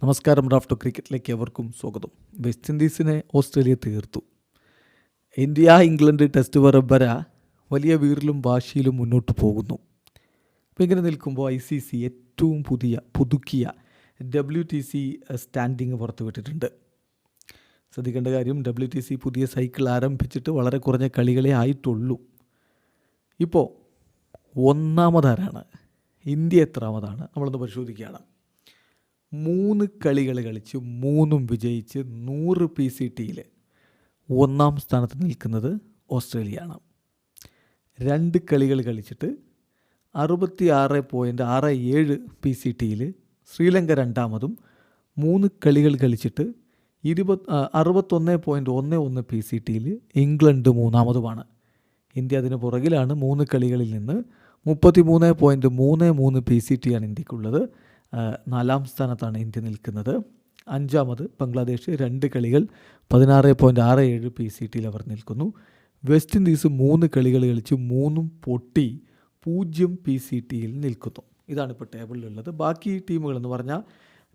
നമസ്കാരം. ഡ്രാഫ്റ്റ് ക്രിക്കറ്റിലേക്ക് എവർക്കും സ്വാഗതം. West ഇൻഡീസിനെ Australia തീർത്തു. ഇന്ത്യ ഇംഗ്ലണ്ട് ടെസ്റ്റ് പരമ്പര വലിയ വീറിലും വാശിയിലും മുന്നോട്ട് പോകുന്നു. അപ്പോൾ ഇങ്ങനെ നിൽക്കുമ്പോൾ ICC ഏറ്റവും പുതുക്കിയ WTC സ്റ്റാൻഡിങ് പുറത്തുവിട്ടിട്ടുണ്ട്. ശ്രദ്ധിക്കേണ്ട കാര്യം, WTC പുതിയ സൈക്കിൾ ആരംഭിച്ചിട്ട് വളരെ കുറഞ്ഞ കളികളെ ആയിട്ടുള്ളൂ. ഇപ്പോൾ ഒന്നാമതാരാണ്, ഇന്ത്യ എത്രാമതാണ് നമ്മളൊന്ന് പരിശോധിക്കുകയാണ്. 3 കളികൾ കളിച്ച് 3 വിജയിച്ച് 100 PCTയിൽ ഒന്നാം സ്ഥാനത്ത് നിൽക്കുന്നത് ഓസ്ട്രേലിയയാണ്. 2 കളികൾ കളിച്ചിട്ട് 66.67 PCTയിൽ ശ്രീലങ്ക രണ്ടാമതും, 3 കളികൾ കളിച്ചിട്ട് 61.11 PCTയിൽ ഇംഗ്ലണ്ട് മൂന്നാമതുമാണ്. ഇന്ത്യ അതിന് പുറകിലാണ്. 3 കളികളിൽ നിന്ന് 33.33 PCTയാണ് ഇന്ത്യക്കുള്ളത്. 4ാം സ്ഥാനത്താണ് ഇന്ത്യ നിൽക്കുന്നത്. 5ാമത് ബംഗ്ലാദേശ്. 2 കളികൾ 16.67 PCTയിൽ അവർ നിൽക്കുന്നു. വെസ്റ്റ് ഇൻഡീസ് 3 കളികൾ കളിച്ച് 3 പൊട്ടി 0 PCTയിൽ നിൽക്കുന്നു. ഇതാണിപ്പോൾ ടേബിളിലുള്ളത്. ബാക്കി ടീമുകളെന്ന് പറഞ്ഞാൽ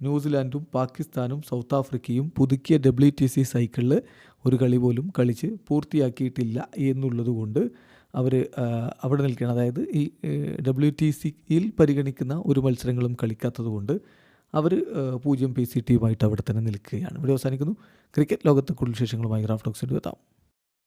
ന്യൂസിലാൻഡും പാകിസ്ഥാനും സൗത്ത് ആഫ്രിക്കയും പുതുക്കിയ WTC സൈക്കിളിൽ ഒരു കളി പോലും കളിച്ച് പൂർത്തിയാക്കിയിട്ടില്ല എന്നുള്ളത് കൊണ്ട് അവർ അവിടെ നിൽക്കുകയാണ്. അതായത് ഈ WTCയിൽ പരിഗണിക്കുന്ന ഒരു മത്സരങ്ങളും കളിക്കാത്തത് കൊണ്ട് അവർ 0 PCTയുമായിട്ട് അവിടെ തന്നെ നിൽക്കുകയാണ്. ഇവിടെ അവസാനിക്കുന്നു. ക്രിക്കറ്റ് ലോകത്തെ കൂടുതൽ വിശേഷങ്ങളുമായി റാഫ് ടോക്സിൽ എത്താം.